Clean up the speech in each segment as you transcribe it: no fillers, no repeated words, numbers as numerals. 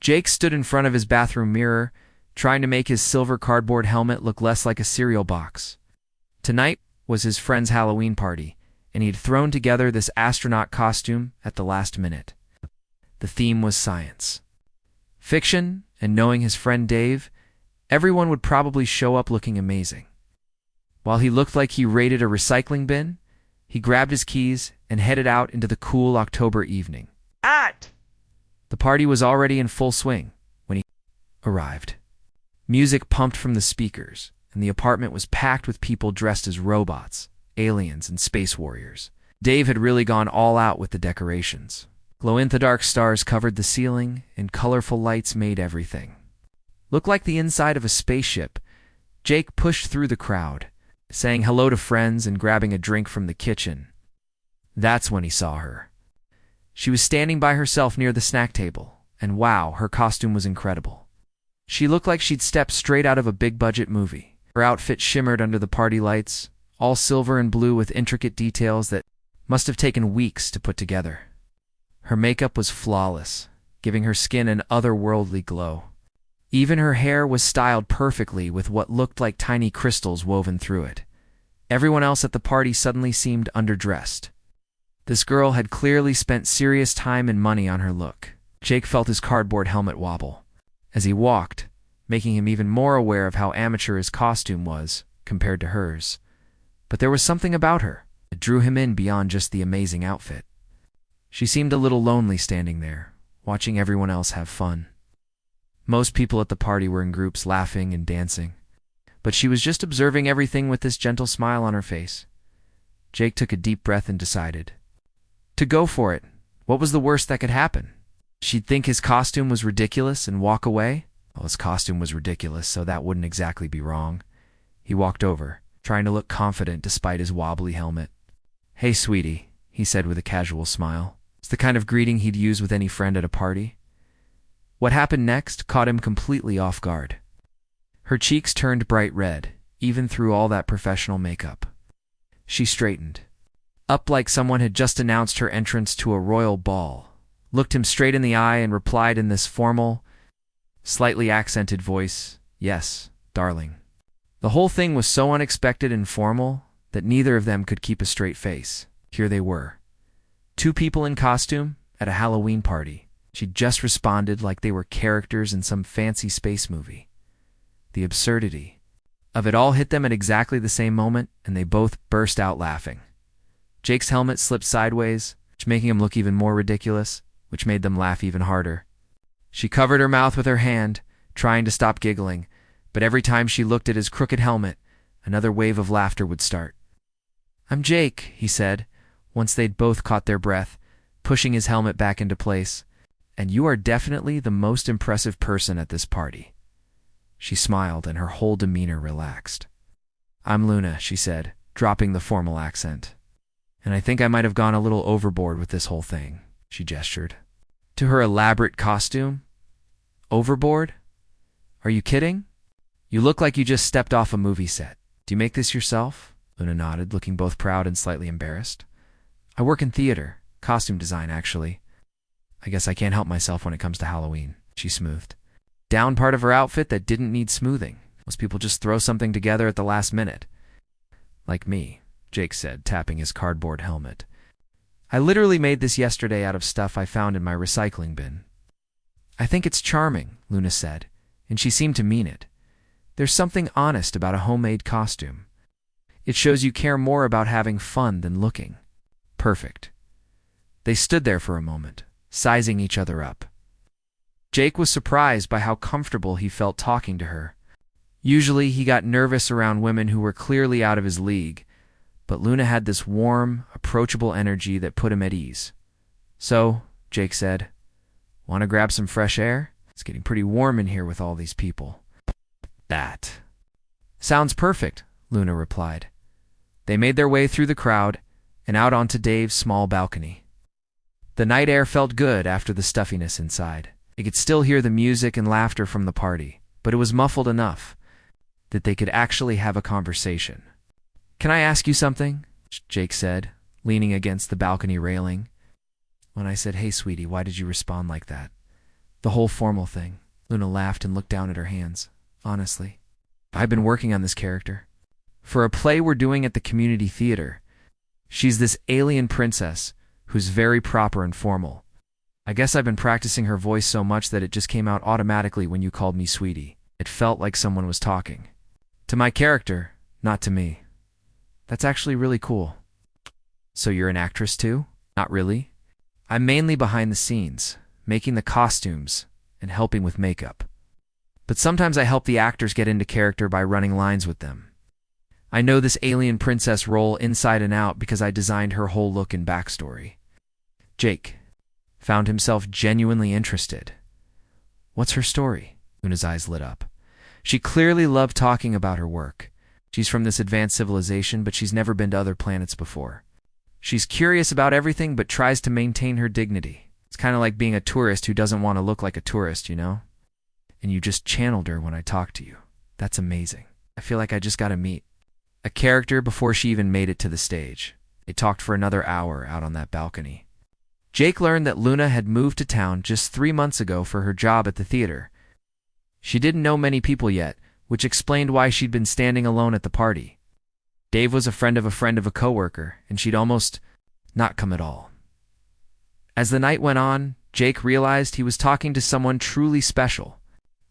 Jake stood in front of his bathroom mirror, trying to make his silver cardboard helmet look less like a cereal box. Tonight was his friend's Halloween party, and he had thrown together this astronaut costume at the last minute. The theme was science fiction, and knowing his friend Dave, everyone would probably show up looking amazing. While he looked like he raided a recycling bin, he grabbed his keys and headed out into the cool October evening. The party was already in full swing when he arrived. Music pumped from the speakers, and the apartment was packed with people dressed as robots, aliens, and space warriors. Dave had really gone all out with the decorations. Glow-in-the-dark stars covered the ceiling, and colorful lights made everything look like the inside of a spaceship. Jake pushed through the crowd, saying hello to friends and grabbing a drink from the kitchen. That's when he saw her. She was standing by herself near the snack table, and wow, her costume was incredible. She looked like she'd stepped straight out of a big-budget movie. Her outfit shimmered under the party lights, all silver and blue with intricate details that must have taken weeks to put together. Her makeup was flawless, giving her skin an otherworldly glow. Even her hair was styled perfectly with what looked like tiny crystals woven through it. Everyone else at the party suddenly seemed underdressed. This girl had clearly spent serious time and money on her look. Jake felt his cardboard helmet wobble as he walked, making him even more aware of how amateur his costume was compared to hers. But there was something about her that drew him in beyond just the amazing outfit. She seemed a little lonely standing there, watching everyone else have fun. Most people at the party were in groups laughing and dancing, but she was just observing everything with this gentle smile on her face. Jake took a deep breath and decided to go for it. What was the worst that could happen? She'd think his costume was ridiculous and walk away? Well, his costume was ridiculous, so that wouldn't exactly be wrong. He walked over, trying to look confident despite his wobbly helmet. "Hey, sweetie," he said with a casual smile. It's the kind of greeting he'd use with any friend at a party. What happened next caught him completely off guard. Her cheeks turned bright red, even through all that professional makeup. She straightened up like someone had just announced her entrance to a royal ball, looked him straight in the eye, and replied in this formal, slightly accented voice, "Yes, darling." The whole thing was so unexpected and formal that neither of them could keep a straight face. Here they were, two people in costume at a Halloween party. She'd just responded like they were characters in some fancy space movie. The absurdity of it all hit them at exactly the same moment, and they both burst out laughing. Jake's helmet slipped sideways, making him look even more ridiculous, which made them laugh even harder. She covered her mouth with her hand, trying to stop giggling, but every time she looked at his crooked helmet, another wave of laughter would start. "I'm Jake," he said, once they'd both caught their breath, pushing his helmet back into place. "And you are definitely the most impressive person at this party." She smiled, and her whole demeanor relaxed. "I'm Luna," she said, dropping the formal accent. "And I think I might have gone a little overboard with this whole thing," she gestured to her elaborate costume. "Overboard? Are you kidding? You look like you just stepped off a movie set. Do you make this yourself?" Luna nodded, looking both proud and slightly embarrassed. "I work in theater, costume design, actually. I guess I can't help myself when it comes to Halloween," she smoothed down part of her outfit that didn't need smoothing. Most people just throw something together at the last minute. "Like me," Jake said, tapping his cardboard helmet. "I literally made this yesterday out of stuff I found in my recycling bin." "I think it's charming," Luna said, and she seemed to mean it. "There's something honest about a homemade costume. It shows you care more about having fun than looking perfect." They stood there for a moment, sizing each other up. Jake was surprised by how comfortable he felt talking to her. Usually he got nervous around women who were clearly out of his league, but Luna had this warm, approachable energy that put him at ease. "So," Jake said, "want to grab some fresh air? It's getting pretty warm in here with all these people." "That sounds perfect," Luna replied. They made their way through the crowd and out onto Dave's small balcony. The night air felt good after the stuffiness inside. They could still hear the music and laughter from the party, but it was muffled enough that they could actually have a conversation. "Can I ask you something?" Jake said, leaning against the balcony railing. "When I said, 'Hey, sweetie,' why did you respond like that?" The whole formal thing. Luna laughed and looked down at her hands. Honestly, I've been working on this character. For a play we're doing at the community theater. She's this alien princess who's very proper and formal. I guess I've been practicing her voice so much that it just came out automatically when you called me sweetie. It felt like someone was talking. To my character, not to me. That's actually really cool. So you're an actress too? Not really. I'm mainly behind the scenes, making the costumes and helping with makeup. But sometimes I help the actors get into character by running lines with them. I know this alien princess role inside and out because I designed her whole look and backstory. Jake found himself genuinely interested. What's her story? Luna's eyes lit up. She clearly loved talking about her work. She's from this advanced civilization, but she's never been to other planets before. She's curious about everything, but tries to maintain her dignity. It's kind of like being a tourist who doesn't want to look like a tourist, you know? And you just channeled her when I talked to you. That's amazing. I feel like I just got to meet a character before she even made it to the stage. They talked for another hour out on that balcony. Jake learned that Luna had moved to town just 3 months ago for her job at the theater. She didn't know many people yet, which explained why she'd been standing alone at the party. Dave was a friend of a coworker, and she'd almost not come at all. As the night went on, Jake realized he was talking to someone truly special.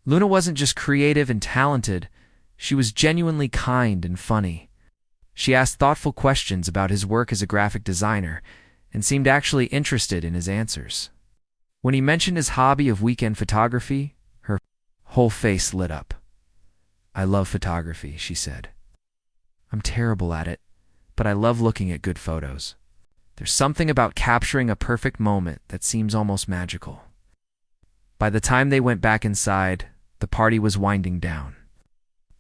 Luna wasn't just creative and talented, she was genuinely kind and funny. She asked thoughtful questions about his work as a graphic designer and seemed actually interested in his answers. When he mentioned his hobby of weekend photography, her whole face lit up. I love photography, she said. I'm terrible at it, but I love looking at good photos. There's something about capturing a perfect moment that seems almost magical. By the time they went back inside, the party was winding down.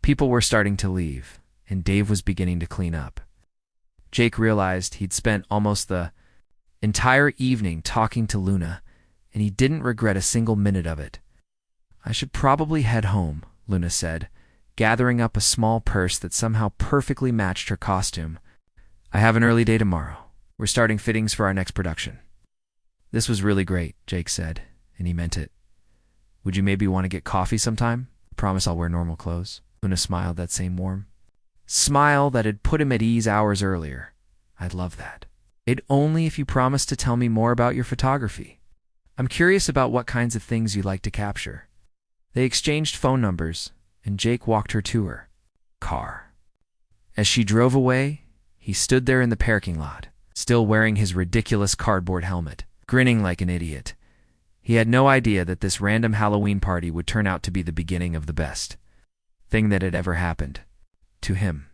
People were starting to leave, and Dave was beginning to clean up. Jake realized he'd spent almost the entire evening talking to Luna, and he didn't regret a single minute of it. I should probably head home, Luna said, gathering up a small purse that somehow perfectly matched her costume. I have an early day tomorrow. We're starting fittings for our next production. This was really great, Jake said, and he meant it. Would you maybe want to get coffee sometime? I promise I'll wear normal clothes. Luna smiled, that same warm smile that had put him at ease hours earlier. I'd love that. Only if you promise to tell me more about your photography. I'm curious about what kinds of things you like to capture. They exchanged phone numbers, and Jake walked her to her car. As she drove away, he stood there in the parking lot, still wearing his ridiculous cardboard helmet, grinning like an idiot. He had no idea that this random Halloween party would turn out to be the beginning of the best thing that had ever happened to him.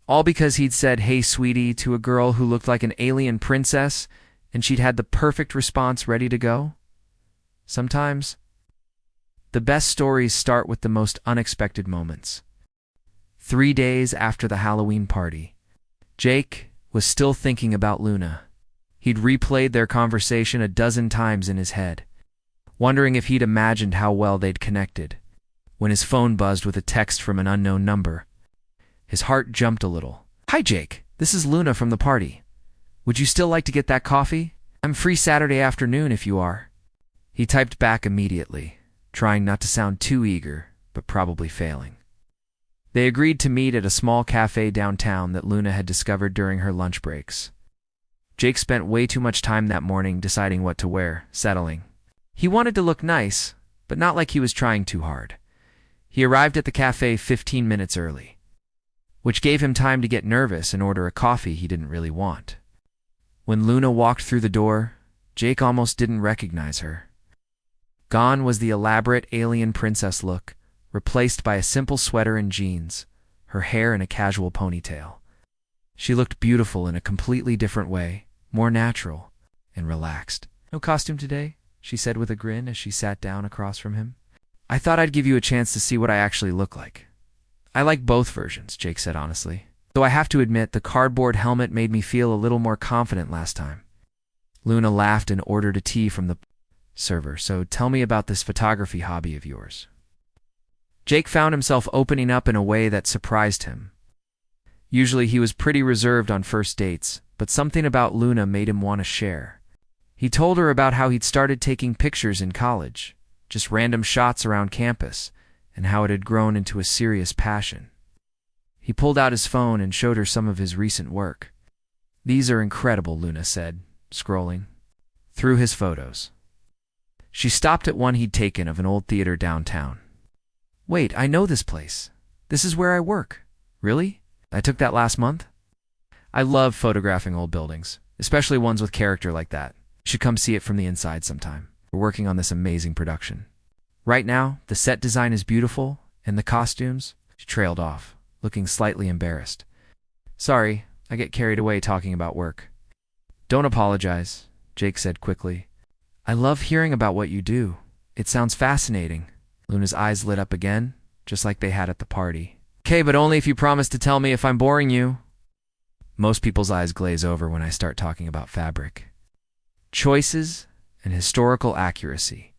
All because he'd said, "Hey, sweetie," to a girl who looked like an alien princess, and she'd had the perfect response ready to go. Sometimes, the best stories start with the most unexpected moments. 3 days after the Halloween party, Jake was still thinking about Luna. He'd replayed their conversation a dozen times in his head, wondering if he'd imagined how well they'd connected. When his phone buzzed with a text from an unknown number, his heart jumped a little. "Hi, Jake. This is Luna from the party. Would you still like to get that coffee? I'm free Saturday afternoon if you are." He typed back immediately, trying not to sound too eager, but probably failing. They agreed to meet at a small cafe downtown that Luna had discovered during her lunch breaks. Jake spent way too much time that morning deciding what to wear, settling. He wanted to look nice, but not like he was trying too hard. He arrived at the cafe 15 minutes early, which gave him time to get nervous and order a coffee he didn't really want. When Luna walked through the door, Jake almost didn't recognize her. Gone was the elaborate alien princess look, replaced by a simple sweater and jeans, her hair in a casual ponytail. She looked beautiful in a completely different way, more natural and relaxed. "No costume today?" she said with a grin as she sat down across from him. "I thought I'd give you a chance to see what I actually look like." "I like both versions," Jake said honestly. "Though I have to admit, the cardboard helmet made me feel a little more confident last time." Luna laughed and ordered a tea from the server. "So tell me about this photography hobby of yours." Jake found himself opening up in a way that surprised him. Usually he was pretty reserved on first dates, but something about Luna made him want to share. He told her about how he'd started taking pictures in college, just random shots around campus, and how it had grown into a serious passion. He pulled out his phone and showed her some of his recent work. "These are incredible," Luna said, scrolling through his photos. She stopped at one he'd taken of an old theater downtown. "Wait, I know this place. This is where I work." "Really? I took that last month?" "I love photographing old buildings, especially ones with character like that. You should come see it from the inside sometime. We're working on this amazing production. Right now, the set design is beautiful, and the costumes." She trailed off, looking slightly embarrassed. "Sorry, I get carried away talking about work." "Don't apologize," Jake said quickly. "I love hearing about what you do. It sounds fascinating." Luna's eyes lit up again, just like they had at the party. "Okay, but only if you promise to tell me if I'm boring you." Most people's eyes glaze over when I start talking about fabric, choices, and historical accuracy.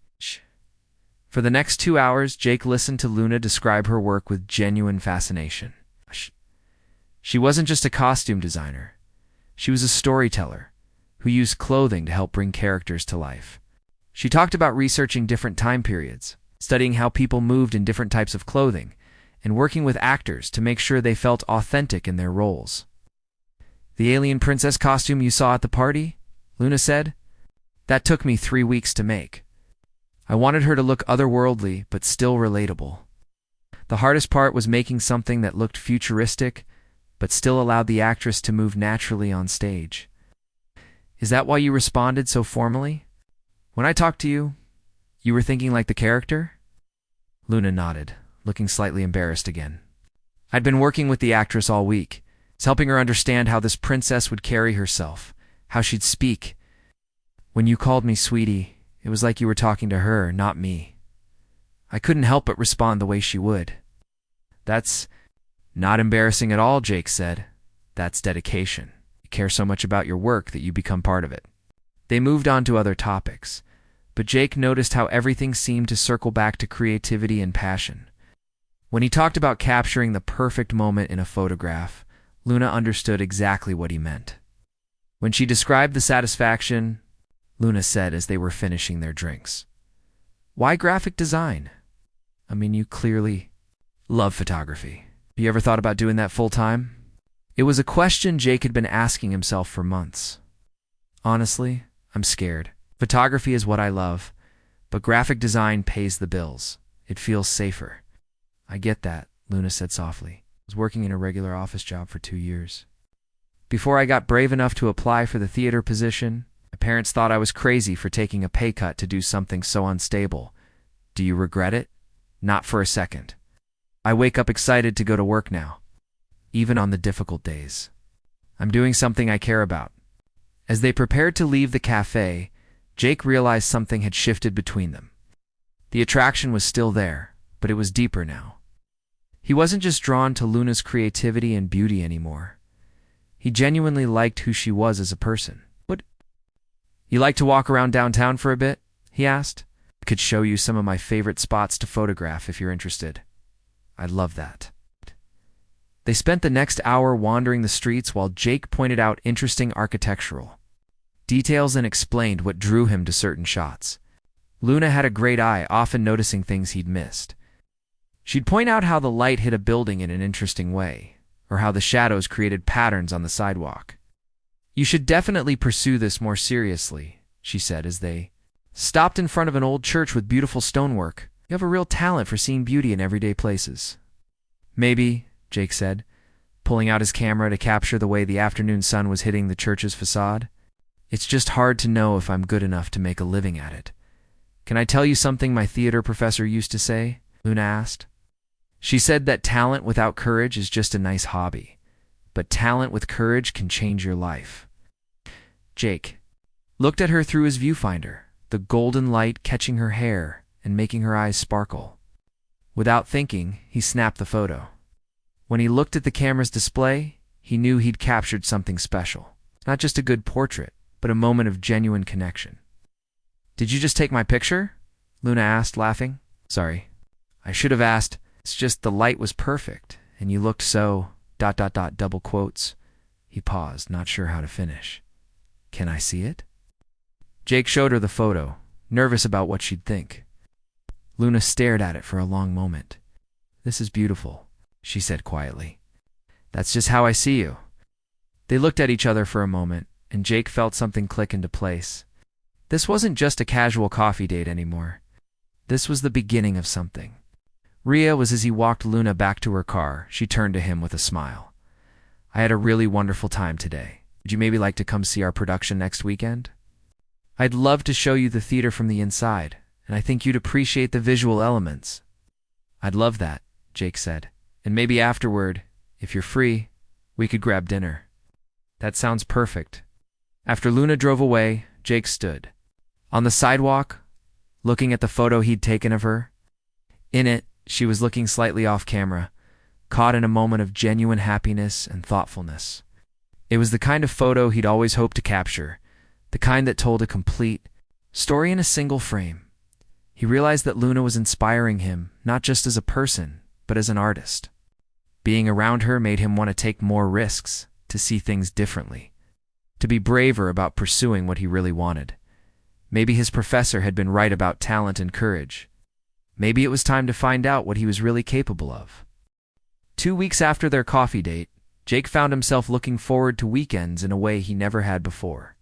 For the next 2 hours, Jake listened to Luna describe her work with genuine fascination. She wasn't just a costume designer. She was a storyteller who used clothing to help bring characters to life. She talked about researching different time periods, studying how people moved in different types of clothing, and working with actors to make sure they felt authentic in their roles. "The alien princess costume you saw at the party," Luna said, "that took me 3 weeks to make. I wanted her to look otherworldly but still relatable. The hardest part was making something that looked futuristic but still allowed the actress to move naturally on stage." "Is that why you responded so formally? When I talked to you, you were thinking like the character?" Luna nodded, looking slightly embarrassed again. "I'd been working with the actress all week. It's helping her understand how this princess would carry herself, how she'd speak. When you called me sweetie, it was like you were talking to her, not me. I couldn't help but respond the way she would." "That's not embarrassing at all," Jake said. "That's dedication. You care so much about your work that you become part of it." They moved on to other topics, but Jake noticed how everything seemed to circle back to creativity and passion. When he talked about capturing the perfect moment in a photograph, Luna understood exactly what he meant. When she described the satisfaction, Luna said as they were finishing their drinks, "Why graphic design? I mean, you clearly love photography. Have you ever thought about doing that full time?" It was a question Jake had been asking himself for months. "Honestly, I'm scared. Photography is what I love, but graphic design pays the bills. It feels safer." "I get that," Luna said softly. "I was working in a regular office job for 2 years. Before I got brave enough to apply for the theater position, my parents thought I was crazy for taking a pay cut to do something so unstable. Do you regret it? Not for a second. I wake up excited to go to work now, even on the difficult days. I'm doing something I care about." As they prepared to leave the cafe, Jake realized something had shifted between them. The attraction was still there, but it was deeper now. He wasn't just drawn to Luna's creativity and beauty anymore. He genuinely liked who she was as a person. "What? You like to walk around downtown for a bit?" he asked. "I could show you some of my favorite spots to photograph if you're interested." "I'd love that." They spent the next hour wandering the streets while Jake pointed out interesting architectural details and explained what drew him to certain shots. Luna had a great eye, often noticing things he'd missed. She'd point out how the light hit a building in an interesting way, or how the shadows created patterns on the sidewalk. "You should definitely pursue this more seriously," she said as they stopped in front of an old church with beautiful stonework. "You have a real talent for seeing beauty in everyday places." "Maybe," Jake said, pulling out his camera to capture the way the afternoon sun was hitting the church's facade. "It's just hard to know if I'm good enough to make a living at it." "Can I tell you something my theater professor used to say?" Luna asked. "She said that talent without courage is just a nice hobby, but talent with courage can change your life." Jake looked at her through his viewfinder, the golden light catching her hair and making her eyes sparkle. Without thinking, he snapped the photo. When he looked at the camera's display, he knew he'd captured something special. Not just a good portrait, but a moment of genuine connection. "Did you just take my picture?" Luna asked, laughing. "Sorry. I should have asked. It's just the light was perfect, and you looked so... ... double quotes. He paused, not sure how to finish. "Can I see it?" Jake showed her the photo, nervous about what she'd think. Luna stared at it for a long moment. "This is beautiful," she said quietly. "That's just how I see you." They looked at each other for a moment, and Jake felt something click into place. This wasn't just a casual coffee date anymore. This was the beginning of something. Rhea was as he walked Luna back to her car. She turned to him with a smile. "I had a really wonderful time today. Would you maybe like to come see our production next weekend? I'd love to show you the theater from the inside, and I think you'd appreciate the visual elements." "I'd love that," Jake said. "And maybe afterward, if you're free, we could grab dinner." "That sounds perfect." After Luna drove away, Jake stood on the sidewalk, looking at the photo he'd taken of her. In it, she was looking slightly off camera, caught in a moment of genuine happiness and thoughtfulness. It was the kind of photo he'd always hoped to capture, the kind that told a complete story in a single frame. He realized that Luna was inspiring him, not just as a person, but as an artist. Being around her made him want to take more risks, to see things differently, to be braver about pursuing what he really wanted. Maybe his professor had been right about talent and courage. Maybe it was time to find out what he was really capable of. 2 weeks after their coffee date, Jake found himself looking forward to weekends in a way he never had before.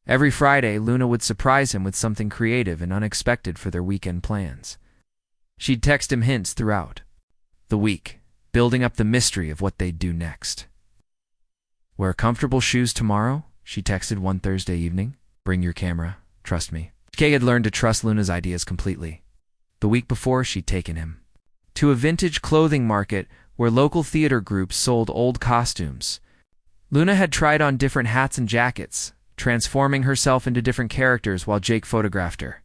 Every Friday, Luna would surprise him with something creative and unexpected for their weekend plans. She'd text him hints throughout the week, building up the mystery of what they'd do next. "Wear comfortable shoes tomorrow," she texted one Thursday evening. "Bring your camera. Trust me." Kay had learned to trust Luna's ideas completely. The week before, she'd taken him to a vintage clothing market where local theater groups sold old costumes. Luna had tried on different hats and jackets, transforming herself into different characters while Jake photographed her.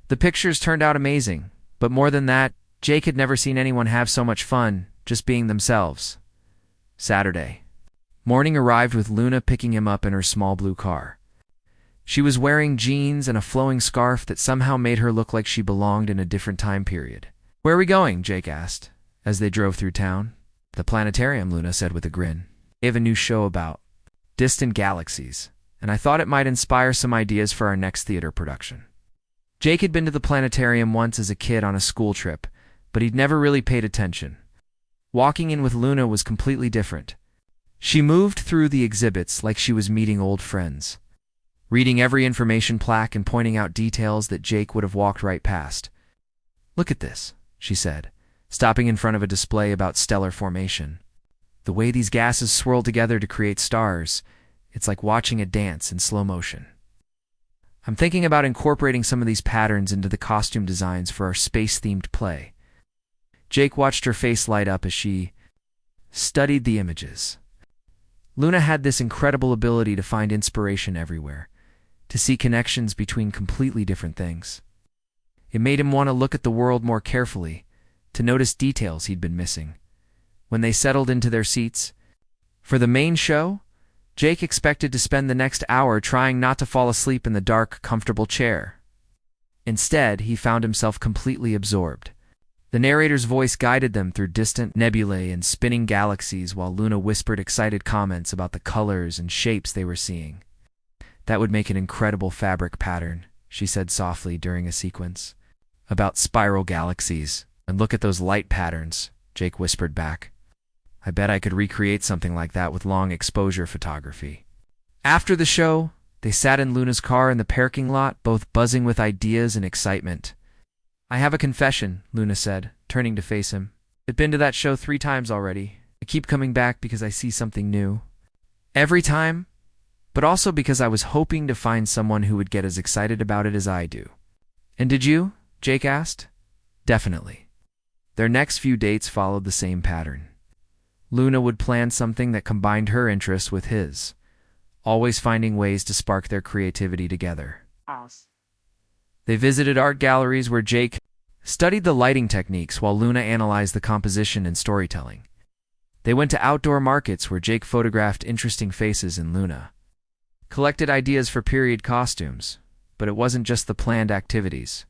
The pictures turned out amazing, but more than that, Jake had never seen anyone have so much fun just being themselves. Saturday morning arrived with Luna picking him up in her small blue car. She was wearing jeans and a flowing scarf that somehow made her look like she belonged in a different time period. "Where are we going?" Jake asked, as they drove through town. "The planetarium," Luna said with a grin. "They have a new show about distant galaxies, and I thought it might inspire some ideas for our next theater production." Jake had been to the planetarium once as a kid on a school trip, but he'd never really paid attention. Walking in with Luna was completely different. She moved through the exhibits like she was meeting old friends, reading every information plaque and pointing out details that Jake would have walked right past. "Look at this," she said, stopping in front of a display about stellar formation. "The way these gases swirl together to create stars, it's like watching a dance in slow motion. I'm thinking about incorporating some of these patterns into the costume designs for our space-themed play." Jake watched her face light up as she studied the images. Luna had this incredible ability to find inspiration everywhere, to see connections between completely different things. It made him want to look at the world more carefully, to notice details he'd been missing. When they settled into their seats for the main show, Jake expected to spend the next hour trying not to fall asleep in the dark, comfortable chair. Instead, he found himself completely absorbed. The narrator's voice guided them through distant nebulae and spinning galaxies while Luna whispered excited comments about the colors and shapes they were seeing. "That would make an incredible fabric pattern," she said softly during a sequence about spiral galaxies. "And look at those light patterns," Jake whispered back. "I bet I could recreate something like that with long exposure photography." After the show, they sat in Luna's car in the parking lot, both buzzing with ideas and excitement. "I have a confession," Luna said, turning to face him. "I've been to that show 3 times already. I keep coming back because I see something new. Every time, but also because I was hoping to find someone who would get as excited about it as I do." "And did you?" Jake asked. "Definitely." Their next few dates followed the same pattern. Luna would plan something that combined her interests with his, always finding ways to spark their creativity together. They visited art galleries where Jake studied the lighting techniques while Luna analyzed the composition and storytelling. They went to outdoor markets where Jake photographed interesting faces and Luna collected ideas for period costumes, but it wasn't just the planned activities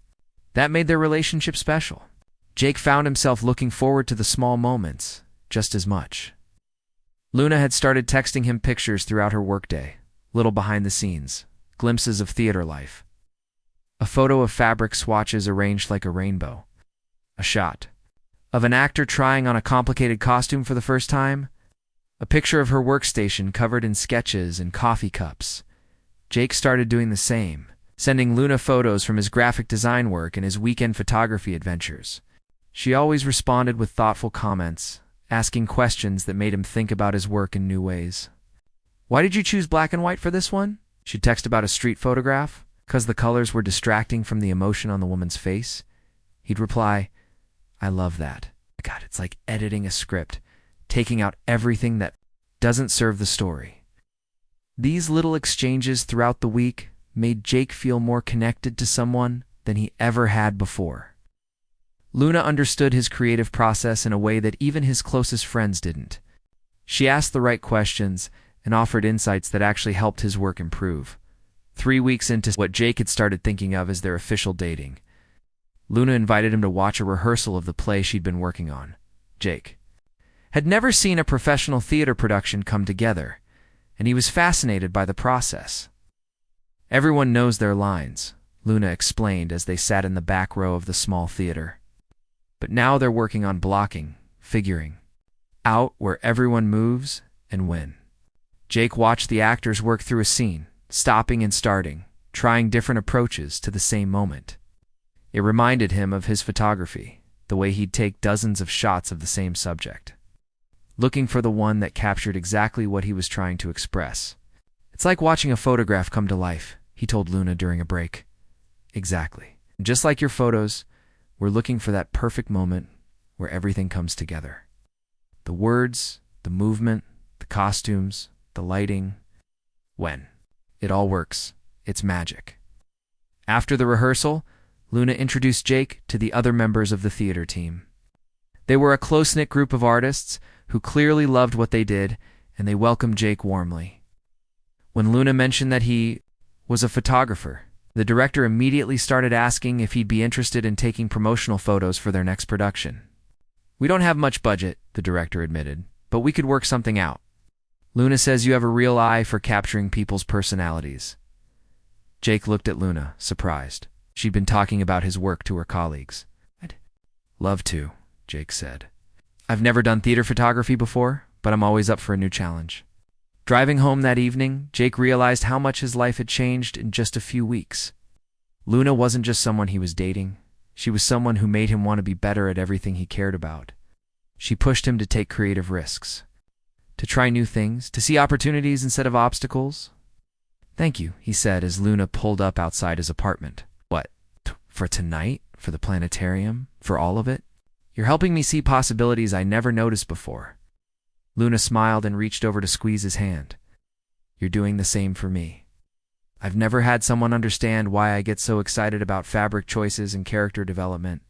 that made their relationship special. Jake found himself looking forward to the small moments just as much. Luna had started texting him pictures throughout her workday, little behind the scenes, glimpses of theater life. a photo of fabric swatches arranged like a rainbow, a shot of an actor trying on a complicated costume for the first time, a picture of her workstation covered in sketches and coffee cups. Jake started doing the same, sending Luna photos from his graphic design work and his weekend photography adventures. She always responded with thoughtful comments, asking questions that made him think about his work in new ways. "Why did you choose black and white for this one?" She'd text about a street photograph, "'Cause the colors were distracting from the emotion on the woman's face." He'd reply, "I love that." God, it's like editing a script, taking out everything that doesn't serve the story. These little exchanges throughout the week made Jake feel more connected to someone than he ever had before. Luna understood his creative process in a way that even his closest friends didn't. She asked the right questions and offered insights that actually helped his work improve. 3 weeks into what Jake had started thinking of as their official dating, Luna invited him to watch a rehearsal of the play she'd been working on. Jake had never seen a professional theater production come together, and he was fascinated by the process. "Everyone knows their lines," Luna explained as they sat in the back row of the small theater. "But now they're working on blocking, figuring out where everyone moves and when." Jake watched the actors work through a scene, stopping and starting, trying different approaches to the same moment. It reminded him of his photography, the way he'd take dozens of shots of the same subject, looking for the one that captured exactly what he was trying to express. "It's like watching a photograph come to life," he told Luna during a break. "Exactly. Just like your photos, we're looking for that perfect moment where everything comes together. The words, the movement, the costumes, the lighting. When it all works, it's magic." After the rehearsal, Luna introduced Jake to the other members of the theater team. They were a close-knit group of artists who clearly loved what they did, and they welcomed Jake warmly. When Luna mentioned that he was a photographer, the director immediately started asking if he'd be interested in taking promotional photos for their next production. "We don't have much budget," the director admitted, "but we could work something out. Luna says you have a real eye for capturing people's personalities." Jake looked at Luna, surprised. She'd been talking about his work to her colleagues. "I'd love to," Jake said. "I've never done theater photography before, but I'm always up for a new challenge." Driving home that evening, Jake realized how much his life had changed in just a few weeks. Luna wasn't just someone he was dating. She was someone who made him want to be better at everything he cared about. She pushed him to take creative risks, to try new things, to see opportunities instead of obstacles. "Thank you," he said as Luna pulled up outside his apartment. "What, for tonight? For the planetarium? For all of it? You're helping me see possibilities I never noticed before." Luna smiled and reached over to squeeze his hand. "You're doing the same for me. I've never had someone understand why I get so excited about fabric choices and character development.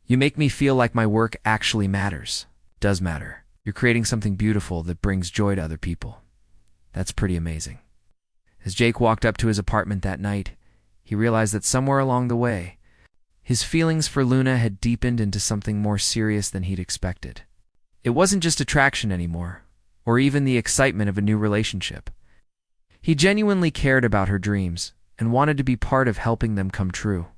You make me feel like my work actually matters. Does matter. You're creating something beautiful that brings joy to other people. That's pretty amazing." As Jake walked up to his apartment that night, he realized that somewhere along the way, his feelings for Luna had deepened into something more serious than he'd expected. It wasn't just attraction anymore, or even the excitement of a new relationship. He genuinely cared about her dreams and wanted to be part of helping them come true.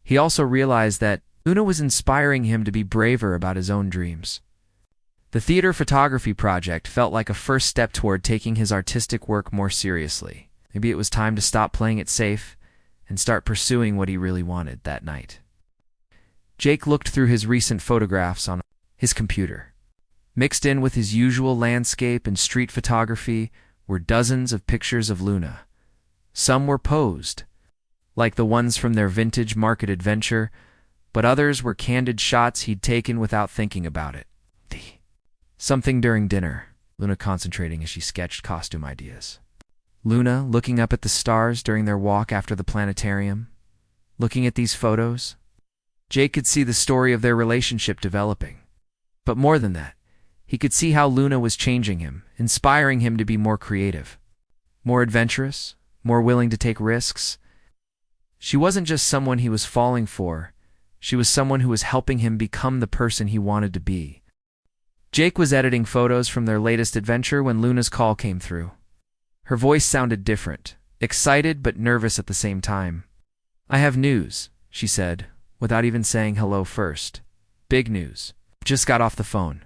He also realized that Luna was inspiring him to be braver about his own dreams. The theater photography project felt like a first step toward taking his artistic work more seriously. Maybe it was time to stop playing it safe and start pursuing what he really wanted that night. Jake looked through his recent photographs on his computer. Mixed in with his usual landscape and street photography were dozens of pictures of Luna. Some were posed, like the ones from their vintage market adventure, but others were candid shots he'd taken without thinking about it. Something during dinner, Luna concentrating as she sketched costume ideas. Luna looking up at the stars during their walk after the planetarium. Looking at these photos, Jake could see the story of their relationship developing. But more than that, he could see how Luna was changing him, inspiring him to be more creative, more adventurous, more willing to take risks. She wasn't just someone he was falling for, she was someone who was helping him become the person he wanted to be. Jake was editing photos from their latest adventure when Luna's call came through. Her voice sounded different, excited but nervous at the same time. I have news, she said, without even saying hello first. Big news. Just got off the phone.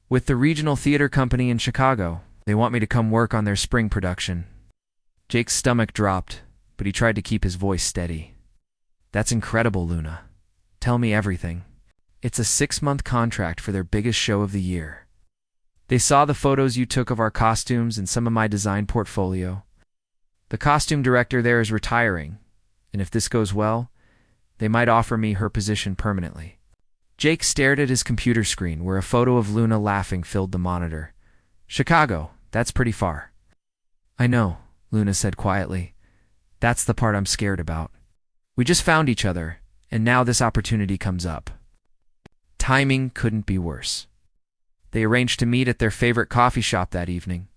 With the regional theater company in Chicago, they want me to come work on their spring production. Jake's stomach dropped, but he tried to keep his voice steady. That's incredible, Luna. Tell me everything. It's a 6-month contract for their biggest show of the year. They saw the photos you took of our costumes and some of my design portfolio. The costume director there is retiring, and if this goes well, they might offer me her position permanently. Jake stared at his computer screen where a photo of Luna laughing filled the monitor. Chicago, that's pretty far. I know, Luna said quietly. That's the part I'm scared about. We just found each other, and now this opportunity comes up. Timing couldn't be worse. They arranged to meet at their favorite coffee shop that evening.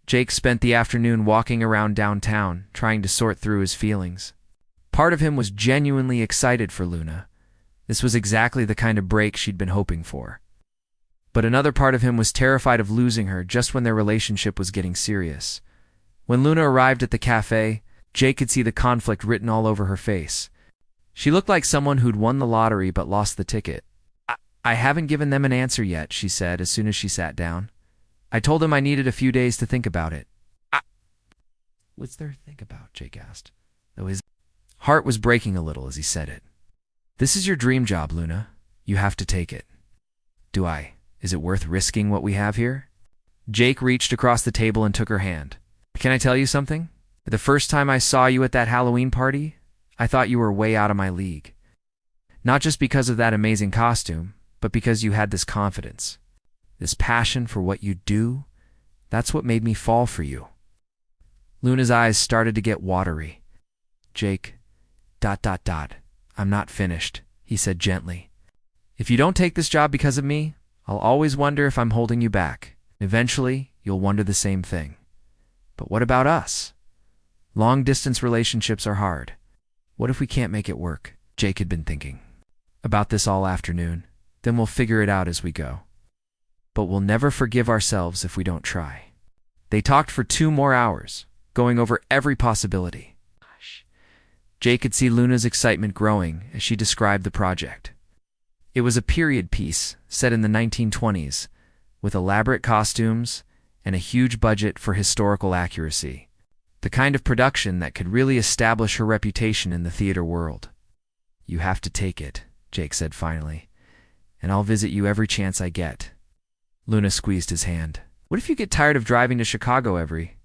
Jake spent the afternoon walking around downtown, trying to sort through his feelings. Part of him was genuinely excited for Luna. This was exactly the kind of break she'd been hoping for. But another part of him was terrified of losing her just when their relationship was getting serious. When Luna arrived at the cafe, Jake could see the conflict written all over her face. She looked like someone who'd won the lottery but lost the ticket. I haven't given them an answer yet, she said as soon as she sat down. I told them I needed a few days to think about it. What's there to think about? Jake asked, though his heart was breaking a little as he said it. This is your dream job, Luna. You have to take it. Do I? Is it worth risking what we have here? Jake reached across the table and took her hand. Can I tell you something? The first time I saw you at that Halloween party, I thought you were way out of my league. Not just because of that amazing costume, but because you had this confidence. This passion for what you do, that's what made me fall for you. Luna's eyes started to get watery. Jake, ... I'm not finished, he said gently. If you don't take this job because of me, I'll always wonder if I'm holding you back. Eventually, you'll wonder the same thing. But what about us? Long-distance relationships are hard. What if we can't make it work? Jake had been thinking about this all afternoon. Then we'll figure it out as we go. But we'll never forgive ourselves if we don't try. They talked for 2 more hours, going over every possibility. Jake could see Luna's excitement growing as she described the project. It was a period piece set in the 1920s, with elaborate costumes and a huge budget for historical accuracy. The kind of production that could really establish her reputation in the theater world. You have to take it, Jake said finally, and I'll visit you every chance I get. Luna squeezed his hand. What if you get tired of driving to Chicago every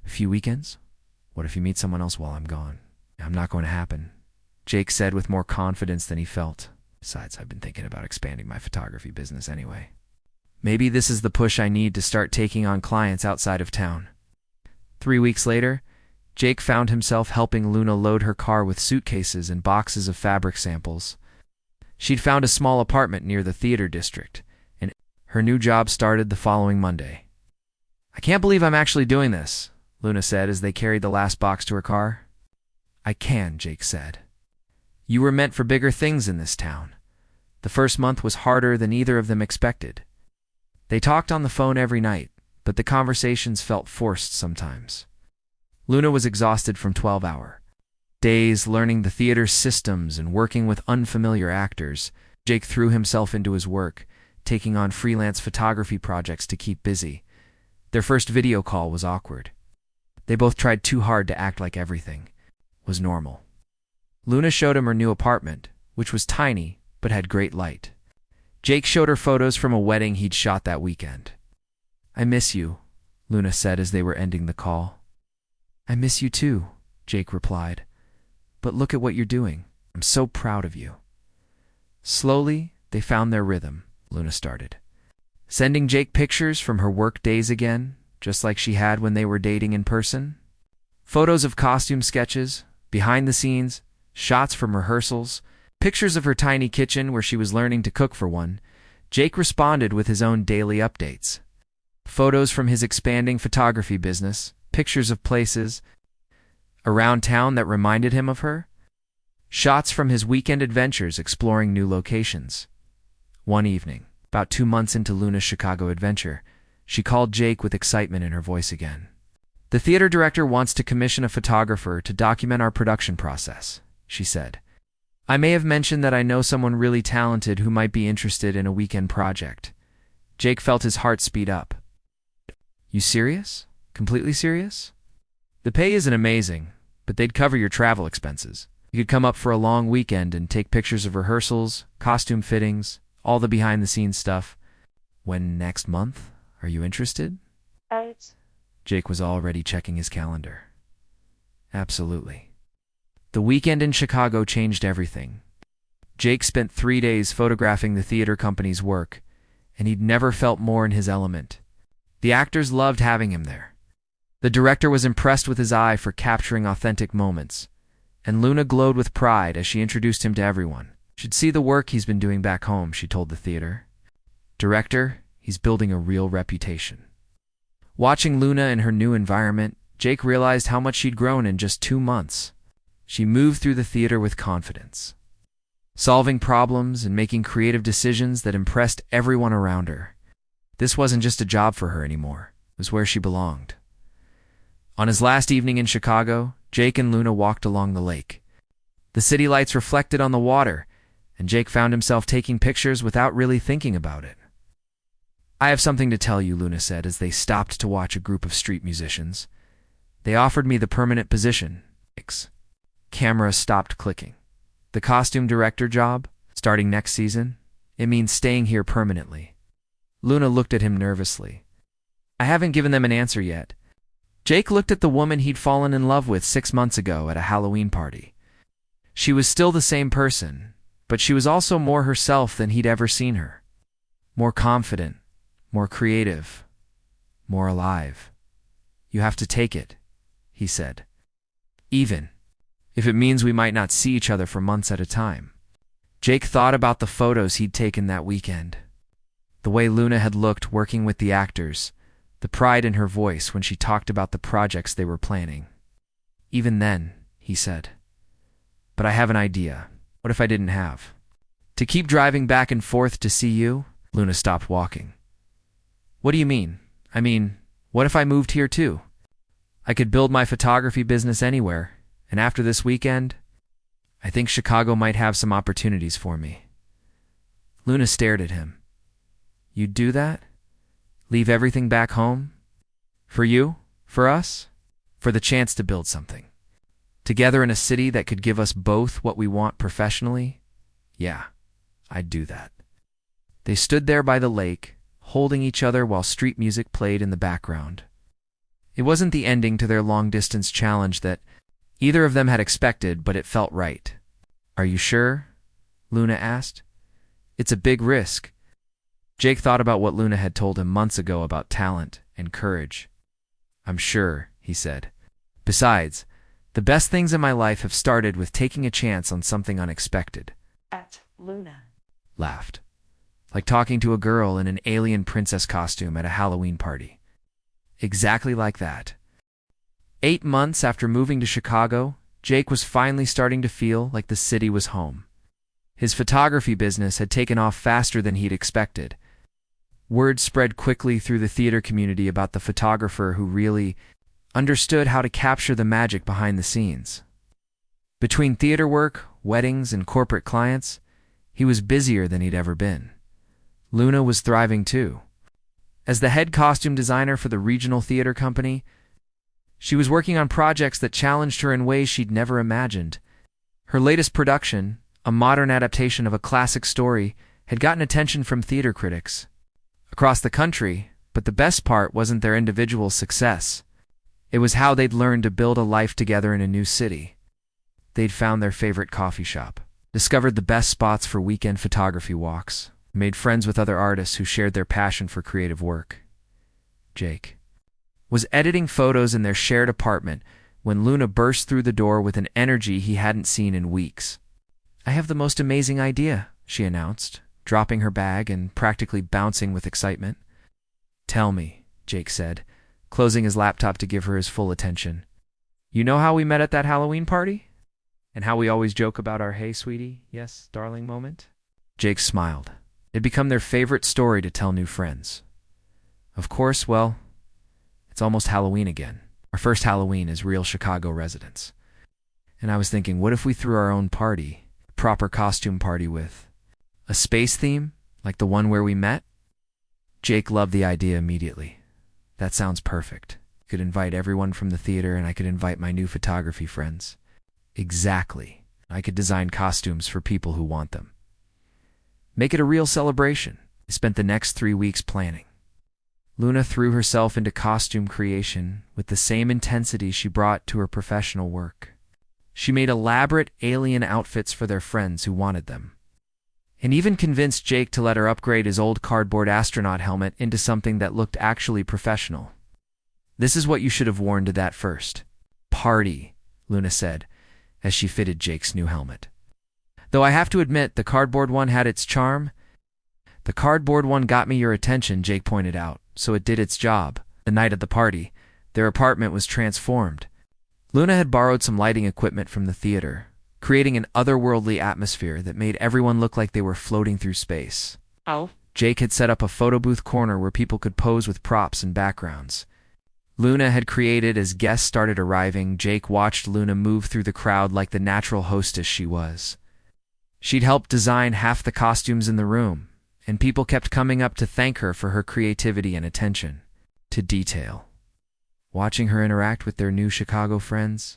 few weekends? What if you meet someone else while I'm gone? I'm not going to happen, Jake said with more confidence than he felt. Besides, I've been thinking about expanding my photography business anyway. Maybe this is the push I need to start taking on clients outside of town. 3 weeks later, Jake found himself helping Luna load her car with suitcases and boxes of fabric samples. She'd found a small apartment near the theater district, and her new job started the following Monday. I can't believe I'm actually doing this, Luna said as they carried the last box to her car. I can, Jake said. You were meant for bigger things in this town. The first month was harder than either of them expected. They talked on the phone every night, but the conversations felt forced sometimes. Luna was exhausted from 12-hour days learning the theater's systems and working with unfamiliar actors. Jake threw himself into his work, taking on freelance photography projects to keep busy. Their first video call was awkward. They both tried too hard to act like everything was normal. Luna showed him her new apartment, which was tiny but had great light. Jake showed her photos from a wedding he'd shot that weekend. I miss you, Luna said as they were ending the call. I miss you too, Jake replied. But look at what you're doing. I'm so proud of you. Slowly, they found their rhythm, Luna started. Sending Jake pictures from her work days again, just like she had when they were dating in person. Photos of costume sketches, behind the scenes, shots from rehearsals, pictures of her tiny kitchen where she was learning to cook for one. Jake responded with his own daily updates. Photos from his expanding photography business, pictures of places around town that reminded him of her, shots from his weekend adventures exploring new locations. One evening, about 2 months into Luna's Chicago adventure, she called Jake with excitement in her voice again. The theater director wants to commission a photographer to document our production process. she said. I may have mentioned that I know someone really talented who might be interested in a weekend project. Jake felt his heart speed up. You serious? Completely serious? The pay isn't amazing, but they'd cover your travel expenses. You could come up for a long weekend and take pictures of rehearsals, costume fittings, all the behind-the-scenes stuff. When next month? Are you interested? Jake was already checking his calendar. Absolutely. The weekend in Chicago changed everything. Jake spent 3 days photographing the theater company's work, and he'd never felt more in his element. The actors loved having him there. The director was impressed with his eye for capturing authentic moments, and Luna glowed with pride as she introduced him to everyone. Should see the work he's been doing back home, she told the theater. Director, he's building a real reputation. Watching Luna in her new environment, Jake realized how much she'd grown in just 2 months. She moved through the theater with confidence, solving problems and making creative decisions that impressed everyone around her. This wasn't just a job for her anymore. It was where she belonged. On his last evening in Chicago, Jake and Luna walked along the lake. The city lights reflected on the water, and Jake found himself taking pictures without really thinking about it. I have something to tell you, Luna said as they stopped to watch a group of street musicians. They offered me the permanent position. Camera stopped clicking. The costume director job, starting next season, it means staying here permanently. Luna looked at him nervously. I haven't given them an answer yet. Jake looked at the woman he'd fallen in love with 6 months ago at a Halloween party. She was still the same person, but she was also more herself than he'd ever seen her. More confident, more creative, more alive. You have to take it, he said. Even if it means we might not see each other for months at a time. Jake thought about the photos he'd taken that weekend. The way Luna had looked working with the actors, the pride in her voice when she talked about the projects they were planning. Even then, he said. But I have an idea. What if I didn't have? To keep driving back and forth to see you? Luna stopped walking. What do you mean? I mean, what if I moved here too? I could build my photography business anywhere, and after this weekend, I think Chicago might have some opportunities for me. Luna stared at him. You'd do that? Leave everything back home? For you? For us? For the chance to build something. Together in a city that could give us both what we want professionally? Yeah, I'd do that. They stood there by the lake, holding each other while street music played in the background. It wasn't the ending to their long-distance challenge that either of them had expected, but it felt right. Are you sure? Luna asked. It's a big risk. Jake thought about what Luna had told him months ago about talent and courage. I'm sure, he said. Besides, the best things in my life have started with taking a chance on something unexpected. Luna Laughed. Like talking to a girl in an alien princess costume at a Halloween party. Exactly like that. 8 months after moving to Chicago, Jake was finally starting to feel like the city was home. His photography business had taken off faster than he'd expected. Word spread quickly through the theater community about the photographer who really understood how to capture the magic behind the scenes. Between theater work, weddings, and corporate clients, he was busier than he'd ever been. Luna was thriving too. As the head costume designer for the regional theater company, she was working on projects that challenged her in ways she'd never imagined. Her latest production, a modern adaptation of a classic story, had gotten attention from theater critics across the country, but the best part wasn't their individual success. It was how they'd learned to build a life together in a new city. They'd found their favorite coffee shop, discovered the best spots for weekend photography walks, made friends with other artists who shared their passion for creative work. Jake was editing photos in their shared apartment when Luna burst through the door with an energy he hadn't seen in weeks. I have the most amazing idea, she announced, dropping her bag and practically bouncing with excitement. Tell me, Jake said, closing his laptop to give her his full attention. You know how we met at that Halloween party? And how we always joke about our hey, sweetie, yes, darling moment? Jake smiled. It'd become their favorite story to tell new friends. Of course, well, it's almost Halloween again. Our first Halloween as real Chicago residents. And I was thinking, what if we threw our own party, a proper costume party with a space theme, like the one where we met? Jake loved the idea immediately. That sounds perfect. I could invite everyone from the theater, and I could invite my new photography friends. Exactly. I could design costumes for people who want them. Make it a real celebration. I spent the next 3 weeks planning. Luna threw herself into costume creation with the same intensity she brought to her professional work. She made elaborate alien outfits for their friends who wanted them, and even convinced Jake to let her upgrade his old cardboard astronaut helmet into something that looked actually professional. "This is what you should have worn to that first party," Luna said, as she fitted Jake's new helmet. "Though I have to admit, the cardboard one had its charm." "The cardboard one got me your attention," Jake pointed out, "so it did its job." The night of the party, their apartment was transformed. Luna had borrowed some lighting equipment from the theater, creating an otherworldly atmosphere that made everyone look like they were floating through space. Oh. Jake had set up a photo booth corner where people could pose with props and backgrounds. Luna had created as guests started arriving. Jake watched Luna move through the crowd like the natural hostess she was. She'd helped design half the costumes in the room, and people kept coming up to thank her for her creativity and attention to detail. Watching her interact with their new Chicago friends,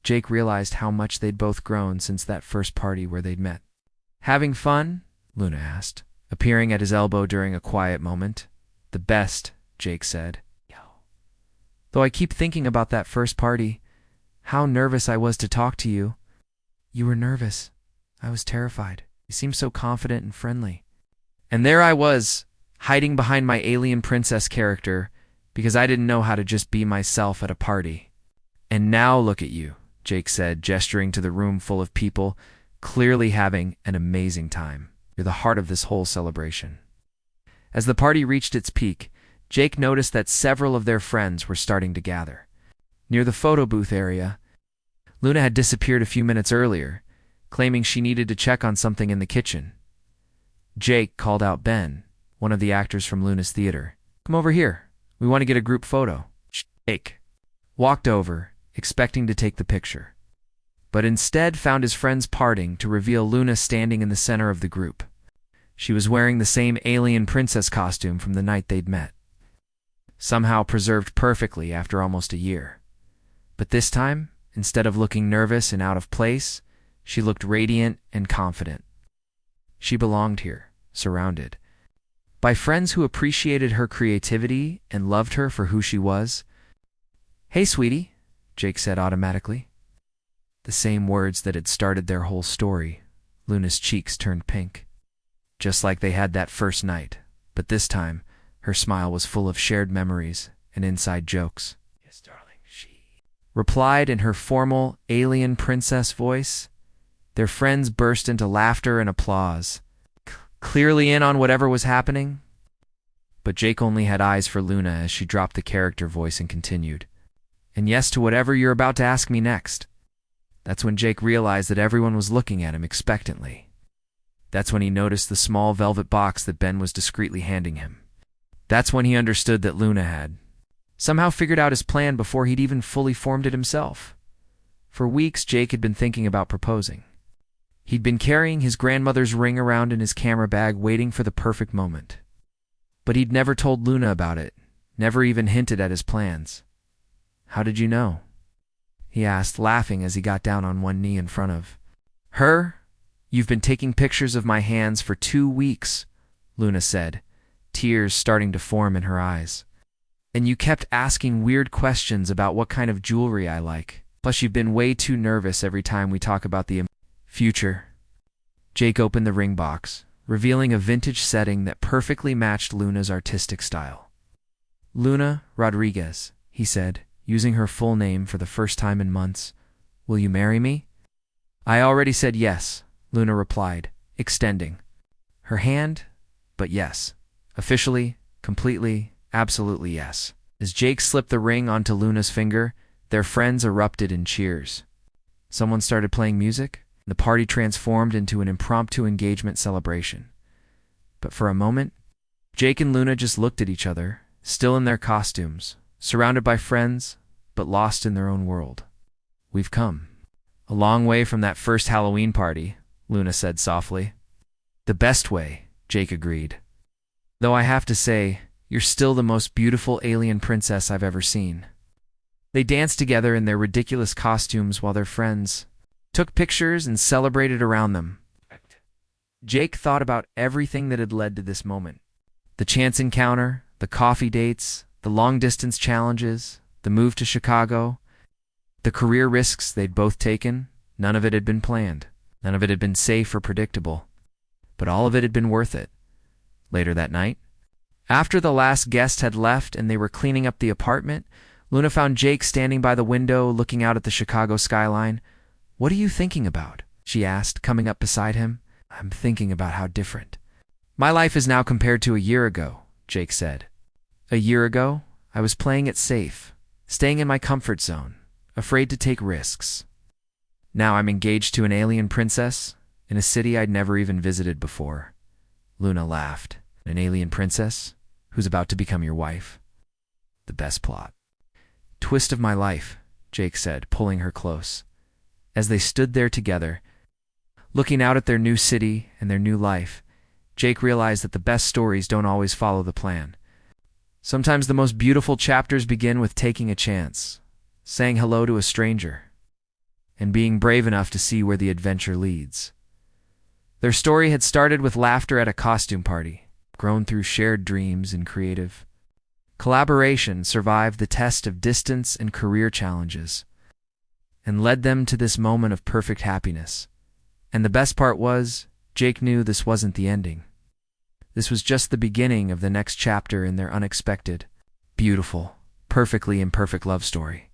Jake realized how much they'd both grown since that first party where they'd met. "Having fun?" Luna asked, appearing at his elbow during a quiet moment. "The best," Jake said. "Though I keep thinking about that first party, how nervous I was to talk to you." "You were nervous. I was terrified. You seemed so confident and friendly." And there I was, hiding behind my alien princess character, because I didn't know how to just be myself at a party. "And now look at you," Jake said, gesturing to the room full of people, clearly having an amazing time. "You're the heart of this whole celebration." As the party reached its peak, Jake noticed that several of their friends were starting to gather. Near the photo booth area, Luna had disappeared a few minutes earlier, claiming she needed to check on something in the kitchen. Jake called out Ben, one of the actors from Luna's theater. "Come over here. We want to get a group photo." Jake walked over, expecting to take the picture, but instead found his friends parting to reveal Luna standing in the center of the group. She was wearing the same alien princess costume from the night they'd met, somehow preserved perfectly after almost a year. But this time, instead of looking nervous and out of place, she looked radiant and confident. She belonged here, surrounded by friends who appreciated her creativity and loved her for who she was. "Hey, sweetie," Jake said automatically. The same words that had started their whole story. Luna's cheeks turned pink, just like they had that first night, but this time, her smile was full of shared memories and inside jokes. "Yes, darling," she replied in her formal alien princess voice. Their friends burst into laughter and applause, clearly in on whatever was happening. But Jake only had eyes for Luna as she dropped the character voice and continued, "And yes to whatever you're about to ask me next." That's when Jake realized that everyone was looking at him expectantly. That's when he noticed the small velvet box that Ben was discreetly handing him. That's when he understood that Luna had somehow figured out his plan before he'd even fully formed it himself. For weeks, Jake had been thinking about proposing. He'd been carrying his grandmother's ring around in his camera bag, waiting for the perfect moment. But he'd never told Luna about it, never even hinted at his plans. "How did you know?" he asked, laughing as he got down on one knee in front of her. "You've been taking pictures of my hands for 2 weeks," Luna said, tears starting to form in her eyes. "And you kept asking weird questions about what kind of jewelry I like. Plus, you've been way too nervous every time we talk about the future." Jake opened the ring box, revealing a vintage setting that perfectly matched Luna's artistic style. "Luna Rodriguez," he said, using her full name for the first time in months. "Will you marry me?" "I already said yes," Luna replied, extending her hand, "but yes. Officially, completely, absolutely yes." As Jake slipped the ring onto Luna's finger, their friends erupted in cheers. Someone started playing music. The party transformed into an impromptu engagement celebration. But for a moment, Jake and Luna just looked at each other, still in their costumes, surrounded by friends, but lost in their own world. "We've come," A long way from that first Halloween party, Luna said softly. The best way, Jake agreed. Though I have to say, you're still the most beautiful alien princess I've ever seen. They danced together in their ridiculous costumes while their friends took pictures and celebrated around them. Jake thought about everything that had led to this moment. The chance encounter, the coffee dates, the long-distance challenges, the move to Chicago, the career risks they'd both taken. None of it had been planned. None of it had been safe or predictable. But all of it had been worth it. Later that night, after the last guest had left and they were cleaning up the apartment, Luna found Jake standing by the window looking out at the Chicago skyline. "What are you thinking about?" she asked, coming up beside him. "I'm thinking about how different my life is now compared to a year ago," Jake said. "A year ago, I was playing it safe, staying in my comfort zone, afraid to take risks. Now I'm engaged to an alien princess in a city I'd never even visited before." Luna laughed. "An alien princess who's about to become your wife? The best plot." "Twist of my life," Jake said, pulling her close. As they stood there together, looking out at their new city and their new life, Jake realized that the best stories don't always follow the plan. Sometimes the most beautiful chapters begin with taking a chance, saying hello to a stranger, and being brave enough to see where the adventure leads. Their story had started with laughter at a costume party, grown through shared dreams and creative collaboration, survived the test of distance and career challenges, and led them to this moment of perfect happiness. And the best part was, Jake knew this wasn't the ending. This was just the beginning of the next chapter in their unexpected, beautiful, perfectly imperfect love story.